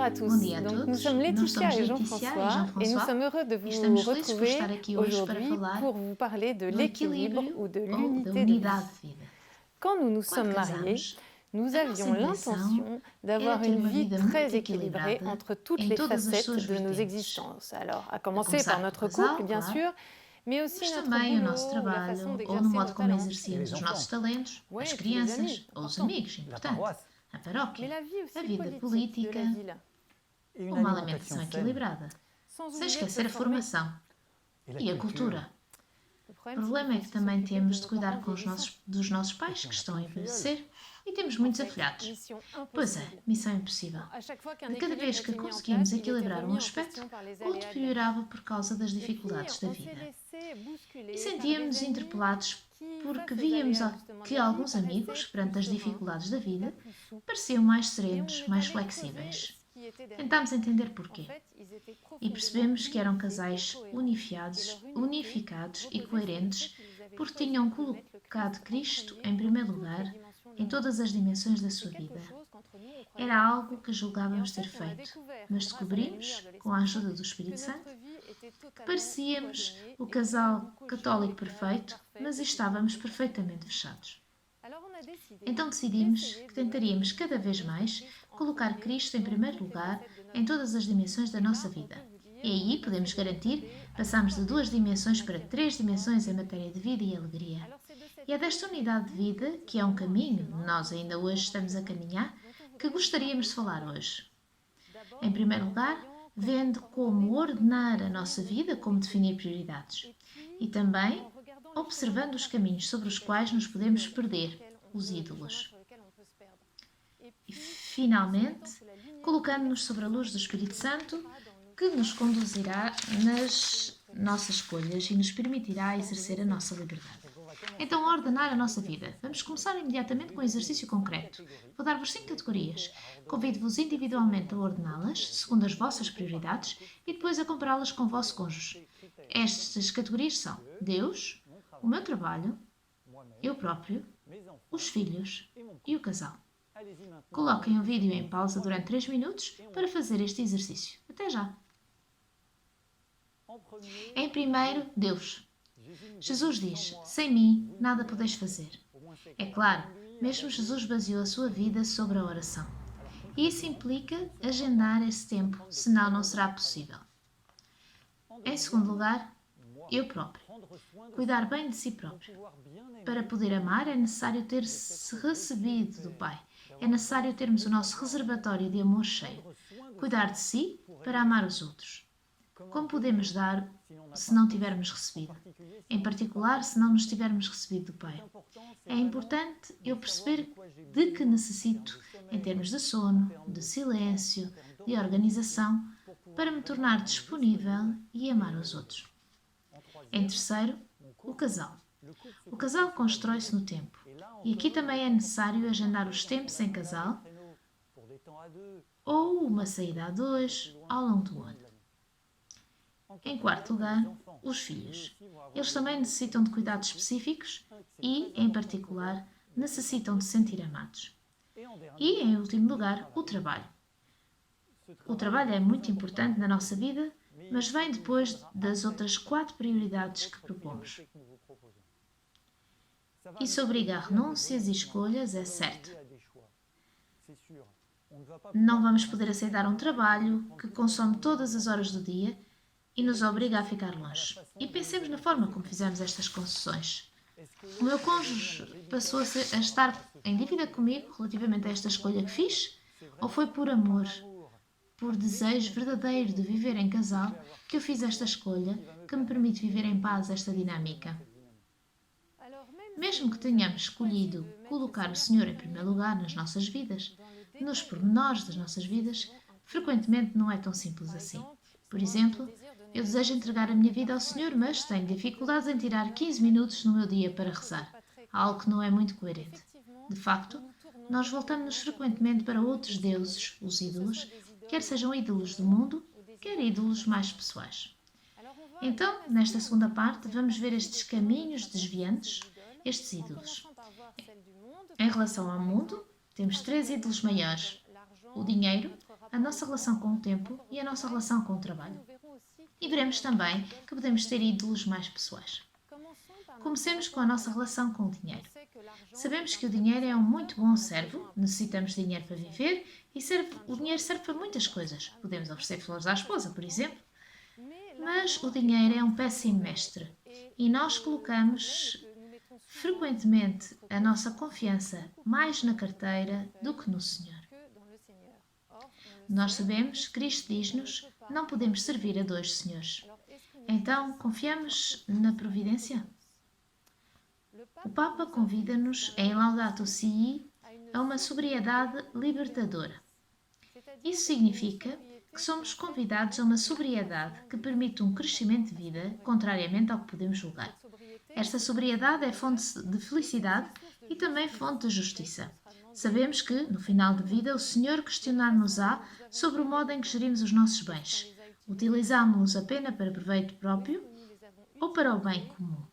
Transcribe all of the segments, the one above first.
à Bom dia tous. a Donc, nous todos. sommes Nós Laetitia somos et Letícia e Jean-François et nous Jean-François sommes heureux de e vous estamos felizes por estar retrouver aqui hoje para aujourd'hui falar pour vous parler de do l'équilibre equilíbrio ou de ou da l'unité de vie. unidade de vida. Quand nous nous Quando sommes mariés, casamos, nous a nossa avions intenção l'intention d'avoir era ter une uma vie vida très muito équilibrée equilibrada entre toutes em les todas as suas facettes de nos vertentes. existences. Alors, à A commencer par começar pelo notre couple, casal, bien claro, sûr, mais aussi mas notre também o nosso boulot ou la façon trabalho, ou no d'exercer modo nos como talents. exercemos os nossos talentos, Ouais, as et puis les amis, crianças ou os important. amigos, importante, a Mais paróquia, la vie a aussi vida politique de política, la ville, uma alimentação equilibrada, sans sem oublier de se esquecer a former. formação e a cultura. O O problema é que também temos de cuidar dos dos nossos pais que estão a envelhecer e temos muitos afilhados. Pois é, missão impossível. De cada vez que conseguimos equilibrar um aspecto, outro piorava por causa das dificuldades da vida. E sentíamos-nos interpelados porque víamos que alguns amigos, perante as dificuldades da vida, pareciam mais serenos, mais flexíveis. Tentámos entender porquê e percebemos que eram casais unificados e coerentes porque tinham colocado Cristo em primeiro lugar em todas as dimensões da sua vida. Era algo que julgávamos ter feito, mas descobrimos, com a ajuda do Espírito Santo, que parecíamos o casal católico perfeito, mas estávamos perfeitamente fechados. Então decidimos que tentaríamos cada vez mais colocar Cristo em primeiro lugar em todas as dimensões da nossa vida. E aí, podemos garantir, passamos de 2 dimensões para 3 dimensões em matéria de vida e alegria. E é desta unidade de vida, que é um caminho, nós ainda hoje estamos a caminhar, que gostaríamos de falar hoje. Em primeiro lugar, vendo como ordenar a nossa vida, como definir prioridades. E também observando os caminhos sobre os quais nos podemos perder, os ídolos. E, finalmente, colocando-nos sobre a luz do Espírito Santo, que nos conduzirá nas nossas escolhas e nos permitirá exercer a nossa liberdade. Então, ordenar a nossa vida. Vamos começar imediatamente com um exercício concreto. Vou dar-vos 5 categorias. Convido-vos individualmente a ordená-las, segundo as vossas prioridades, e depois a compará-las com o vosso cônjuge. Estas categorias são Deus, o meu trabalho, eu próprio, os filhos e o casal. Coloquem o vídeo em pausa durante 3 minutos para fazer este exercício. Até já! Em primeiro, Deus. Jesus diz, sem mim nada podeis fazer. É claro, mesmo Jesus baseou a sua vida sobre a oração. E isso implica agendar esse tempo, senão não será possível. Em segundo lugar, eu próprio. Cuidar bem de si próprio. Para poder amar é necessário ter-se recebido do Pai. É necessário termos o nosso reservatório de amor cheio. Cuidar de si para amar os outros. Como podemos dar se não tivermos recebido? Em particular, se não nos tivermos recebido do Pai. É importante eu perceber de que necessito em termos de sono, de silêncio, de organização, para me tornar disponível e amar os outros. Em terceiro, o casal. O casal constrói-se no tempo. E aqui também é necessário agendar os tempos em casal ou uma saída a dois ao longo do ano. Em quarto lugar, os filhos. Eles também necessitam de cuidados específicos e, em particular, necessitam de se sentir amados. E, em último lugar, o trabalho. O trabalho é muito importante na nossa vida, mas vem depois das outras 4 prioridades que propomos. Isso obriga a renúncias e escolhas, é certo. Não vamos poder aceitar um trabalho que consome todas as horas do dia e nos obriga a ficar longe. E pensemos na forma como fizemos estas concessões. O meu cônjuge passou a estar em dívida comigo relativamente a esta escolha que fiz? Ou foi por amor, por desejo verdadeiro de viver em casal, que eu fiz esta escolha que me permite viver em paz esta dinâmica? Mesmo que tenhamos escolhido colocar o Senhor em primeiro lugar nas nossas vidas, nos pormenores das nossas vidas, frequentemente não é tão simples assim. Por exemplo, eu desejo entregar a minha vida ao Senhor, mas tenho dificuldades em tirar 15 minutos no meu dia para rezar, algo que não é muito coerente. De facto, nós voltamos-nos frequentemente para outros deuses, os ídolos, quer sejam ídolos do mundo, quer ídolos mais pessoais. Então, nesta segunda parte, vamos ver estes caminhos desviantes, estes ídolos. Em relação ao mundo, temos 3 ídolos maiores: o dinheiro, a nossa relação com o tempo e a nossa relação com o trabalho. E veremos também que podemos ter ídolos mais pessoais. Comecemos com a nossa relação com o dinheiro. Sabemos que o dinheiro é um muito bom servo, necessitamos de dinheiro para viver e o dinheiro serve para muitas coisas. Podemos oferecer flores à esposa, por exemplo. Mas o dinheiro é um péssimo mestre e nós colocamos frequentemente a nossa confiança mais na carteira do que no Senhor. Nós sabemos, Cristo diz-nos, não podemos servir a dois senhores. Então, confiamos na providência? O Papa convida-nos, em Laudato Si, a uma sobriedade libertadora. Isso significa que somos convidados a uma sobriedade que permite um crescimento de vida, contrariamente ao que podemos julgar. Esta sobriedade é fonte de felicidade e também fonte de justiça. Sabemos que, no final de vida, o Senhor questionar-nos-á sobre o modo em que gerimos os nossos bens. Utilizámos-los apenas para proveito próprio ou para o bem comum?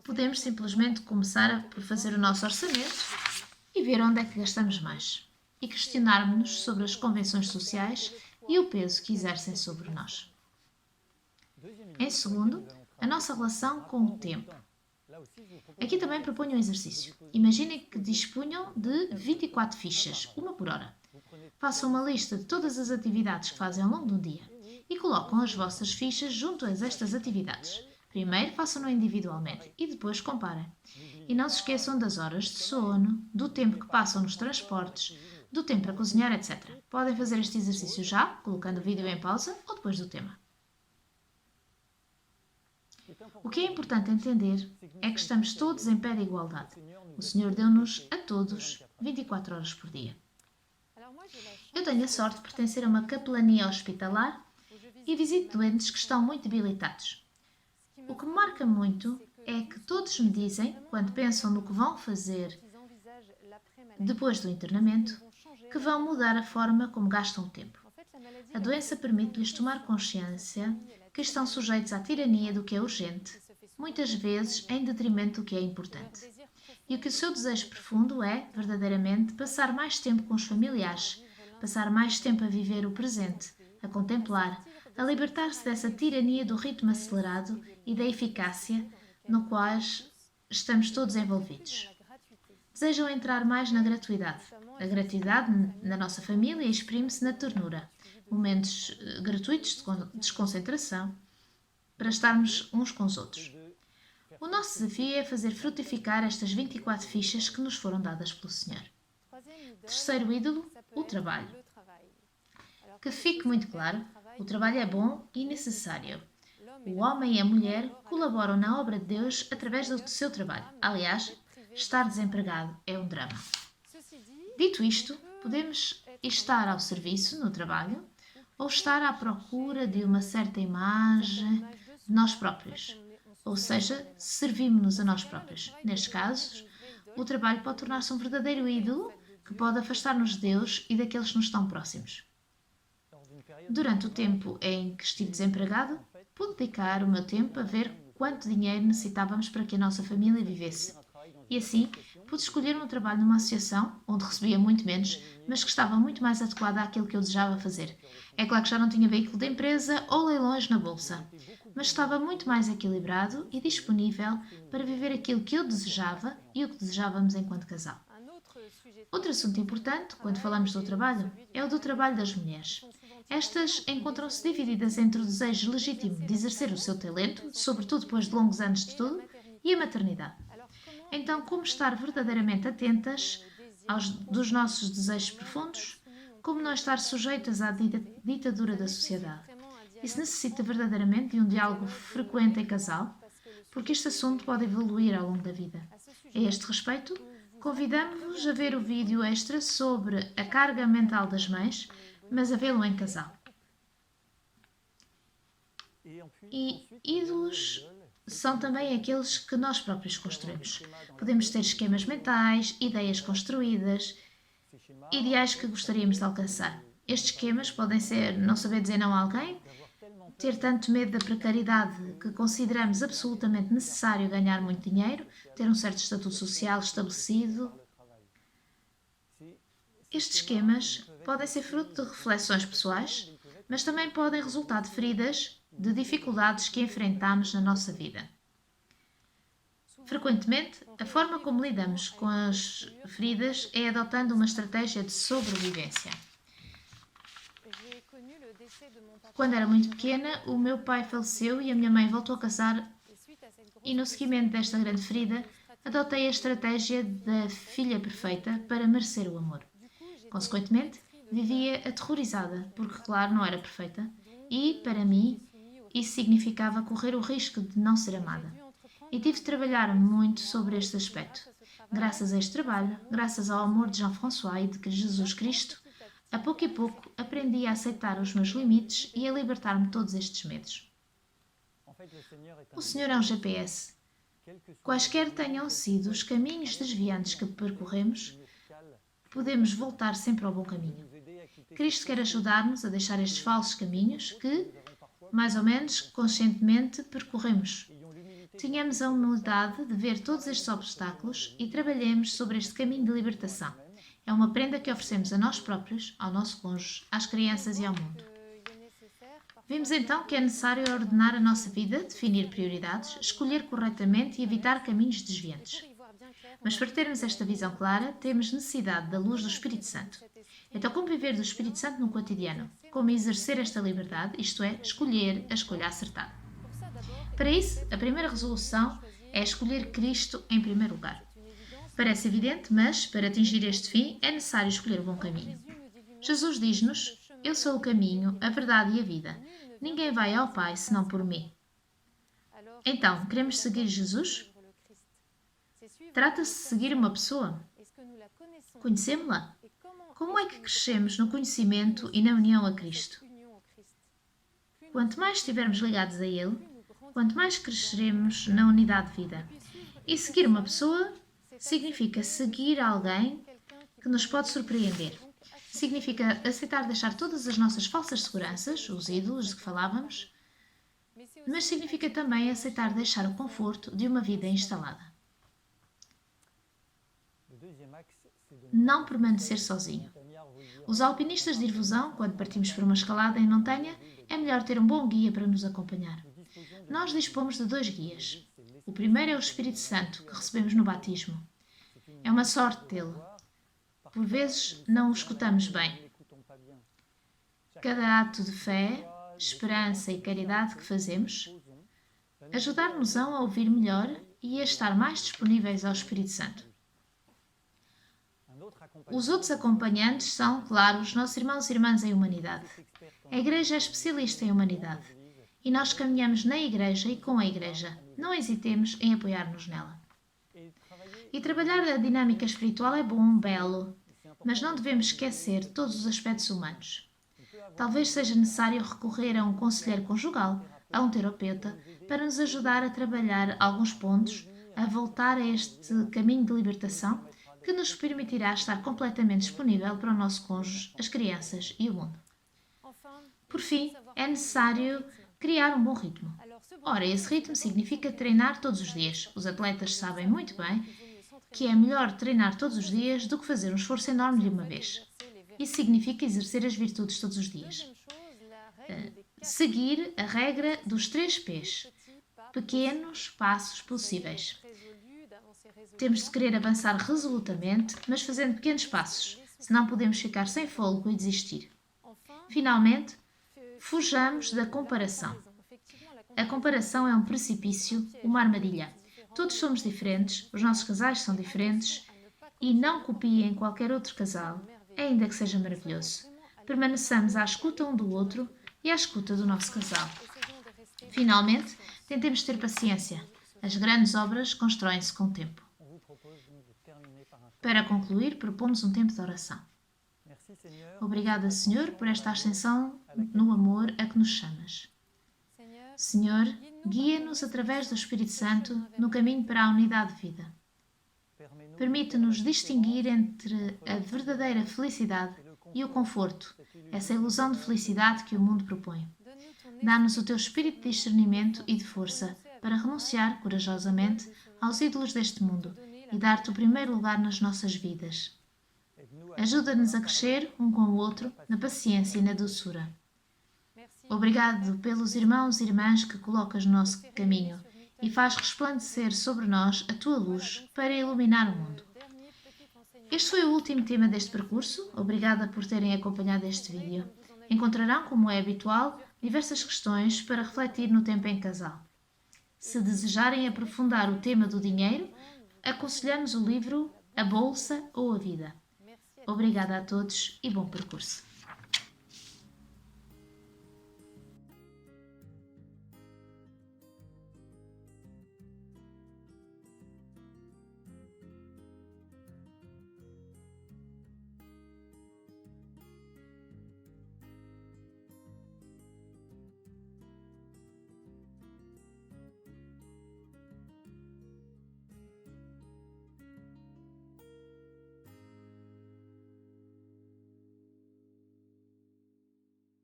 Podemos simplesmente começar por fazer o nosso orçamento e ver onde é que gastamos mais. E questionarmos-nos sobre as convenções sociais e o peso que exercem sobre nós. Em segundo, a nossa relação com o tempo. Aqui também proponho um exercício. Imaginem que dispunham de 24 fichas, uma por hora. Façam uma lista de todas as atividades que fazem ao longo do dia e colocam as vossas fichas junto a estas atividades. Primeiro façam-no individualmente e depois comparem. E não se esqueçam das horas de sono, do tempo que passam nos transportes, do tempo para cozinhar, etc. Podem fazer este exercício já, colocando o vídeo em pausa ou depois do tema. O que é importante entender é que estamos todos em pé de igualdade. O Senhor deu-nos a todos 24 horas por dia. Eu tenho a sorte de pertencer a uma capelania hospitalar e visito doentes que estão muito debilitados. O que me marca muito é que todos me dizem, quando pensam no que vão fazer depois do internamento, que vão mudar a forma como gastam o tempo. A doença permite-lhes tomar consciência que estão sujeitos à tirania do que é urgente, muitas vezes em detrimento do que é importante. E o que o seu desejo profundo é, verdadeiramente, passar mais tempo com os familiares, passar mais tempo a viver o presente, a contemplar, a libertar-se dessa tirania do ritmo acelerado e da eficácia no qual estamos todos envolvidos. Desejam entrar mais na gratuidade. A gratuidade na nossa família exprime-se na ternura, momentos gratuitos de desconcentração, para estarmos uns com os outros. O nosso desafio é fazer frutificar estas 24 fichas que nos foram dadas pelo Senhor. Terceiro ídolo, o trabalho. Que fique muito claro, o trabalho é bom e necessário. O homem e a mulher colaboram na obra de Deus através do seu trabalho. Aliás, estar desempregado é um drama. Dito isto, podemos estar ao serviço no trabalho ou estar à procura de uma certa imagem de nós próprios. Ou seja, servimos-nos a nós próprios. Nestes casos, o trabalho pode tornar-se um verdadeiro ídolo que pode afastar-nos de Deus e daqueles que nos estão próximos. Durante o tempo em que estive desempregado, pude dedicar o meu tempo a ver quanto dinheiro necessitávamos para que a nossa família vivesse. E assim, pude escolher um trabalho numa associação, onde recebia muito menos, mas que estava muito mais adequada àquilo que eu desejava fazer. É claro que já não tinha veículo de empresa ou leilões na bolsa, mas estava muito mais equilibrado e disponível para viver aquilo que eu desejava e o que desejávamos enquanto casal. Outro assunto importante, quando falamos do trabalho, é o do trabalho das mulheres. Estas encontram-se divididas entre o desejo legítimo de exercer o seu talento, sobretudo depois de longos anos de estudo, e a maternidade. Então, como estar verdadeiramente atentas dos nossos desejos profundos? Como não estar sujeitas à ditadura da sociedade? Isso necessita verdadeiramente de um diálogo frequente em casal, porque este assunto pode evoluir ao longo da vida. A este respeito, convidamos-vos a ver o vídeo extra sobre a carga mental das mães, mas a vê-lo em casal. E ídolos são também aqueles que nós próprios construímos. Podemos ter esquemas mentais, ideias construídas, ideais que gostaríamos de alcançar. Estes esquemas podem ser não saber dizer não a alguém, ter tanto medo da precariedade que consideramos absolutamente necessário ganhar muito dinheiro, ter um certo estatuto social estabelecido. Estes esquemas podem ser fruto de reflexões pessoais, mas também podem resultar de feridas, de dificuldades que enfrentamos na nossa vida. Frequentemente, a forma como lidamos com as feridas é adotando uma estratégia de sobrevivência. Quando era muito pequena, o meu pai faleceu e a minha mãe voltou a casar, e no seguimento desta grande ferida, adotei a estratégia da filha perfeita para merecer o amor. Consequentemente, vivia aterrorizada, porque, claro, não era perfeita, e, para mim, isso significava correr o risco de não ser amada. E tive de trabalhar muito sobre este aspecto. Graças a este trabalho, graças ao amor de Jean-François e de Jesus Cristo, a pouco e pouco aprendi a aceitar os meus limites e a libertar-me de todos estes medos. O Senhor é um GPS. Quaisquer tenham sido os caminhos desviantes que percorremos, podemos voltar sempre ao bom caminho. Cristo quer ajudar-nos a deixar estes falsos caminhos que, mais ou menos conscientemente, percorremos. Tenhamos a humildade de ver todos estes obstáculos e trabalhemos sobre este caminho de libertação. É uma prenda que oferecemos a nós próprios, ao nosso cônjuge, às crianças e ao mundo. Vimos então que é necessário ordenar a nossa vida, definir prioridades, escolher corretamente e evitar caminhos desviantes. Mas para termos esta visão clara, temos necessidade da luz do Espírito Santo. Então, como viver do Espírito Santo no cotidiano? Como exercer esta liberdade, isto é, escolher a escolha acertada? Para isso, a primeira resolução é escolher Cristo em primeiro lugar. Parece evidente, mas, para atingir este fim, é necessário escolher o bom caminho. Jesus diz-nos: Eu sou o caminho, a verdade e a vida. Ninguém vai ao Pai senão por mim. Então, queremos seguir Jesus? Trata-se de seguir uma pessoa? Conhecemos-la? Como é que crescemos no conhecimento e na união a Cristo? Quanto mais estivermos ligados a Ele, quanto mais cresceremos na unidade de vida. E seguir uma pessoa significa seguir alguém que nos pode surpreender. Significa aceitar deixar todas as nossas falsas seguranças, os ídolos de que falávamos, mas significa também aceitar deixar o conforto de uma vida instalada. Não permanecer sozinho. Os alpinistas de Irvusão, quando partimos para uma escalada em montanha, é melhor ter um bom guia para nos acompanhar. Nós dispomos de 2 guias. O primeiro é o Espírito Santo, que recebemos no batismo. É uma sorte tê-lo. Por vezes não o escutamos bem. Cada ato de fé, esperança e caridade que fazemos ajudar-nos-ão a ouvir melhor e a estar mais disponíveis ao Espírito Santo. Os outros acompanhantes são, claro, os nossos irmãos e irmãs em humanidade. A Igreja é especialista em humanidade e nós caminhamos na Igreja e com a Igreja. Não hesitemos em apoiar-nos nela. E trabalhar a dinâmica espiritual é bom, belo, mas não devemos esquecer todos os aspectos humanos. Talvez seja necessário recorrer a um conselheiro conjugal, a um terapeuta, para nos ajudar a trabalhar alguns pontos, a voltar a este caminho de libertação que nos permitirá estar completamente disponível para o nosso cônjuge, as crianças e o mundo. Por fim, é necessário criar um bom ritmo. Ora, esse ritmo significa treinar todos os dias. Os atletas sabem muito bem que é melhor treinar todos os dias do que fazer um esforço enorme de uma vez. Isso significa exercer as virtudes todos os dias. Seguir a regra dos 3 P's. Pequenos passos possíveis. Temos de querer avançar resolutamente, mas fazendo pequenos passos, senão podemos ficar sem fôlego e desistir. Finalmente, fujamos da comparação. A comparação é um precipício, uma armadilha. Todos somos diferentes, os nossos casais são diferentes e não copiem qualquer outro casal, ainda que seja maravilhoso. Permaneçamos à escuta um do outro e à escuta do nosso casal. Finalmente, tentemos ter paciência. As grandes obras constroem-se com o tempo. Para concluir, propomos um tempo de oração. Obrigada, Senhor, por esta ascensão no amor a que nos chamas. Senhor, guia-nos através do Espírito Santo no caminho para a unidade de vida. Permite-nos distinguir entre a verdadeira felicidade e o conforto, essa ilusão de felicidade que o mundo propõe. Dá-nos o teu espírito de discernimento e de força para renunciar corajosamente aos ídolos deste mundo e dar-te o primeiro lugar nas nossas vidas. Ajuda-nos a crescer um com o outro na paciência e na doçura. Obrigado pelos irmãos e irmãs que colocas no nosso caminho e faz resplandecer sobre nós a tua luz para iluminar o mundo. Este foi o último tema deste percurso. Obrigada por terem acompanhado este vídeo. Encontrarão, como é habitual, diversas questões para refletir no tempo em casal. Se desejarem aprofundar o tema do dinheiro, aconselhamos o livro A Bolsa ou a Vida. Obrigada a todos e bom percurso.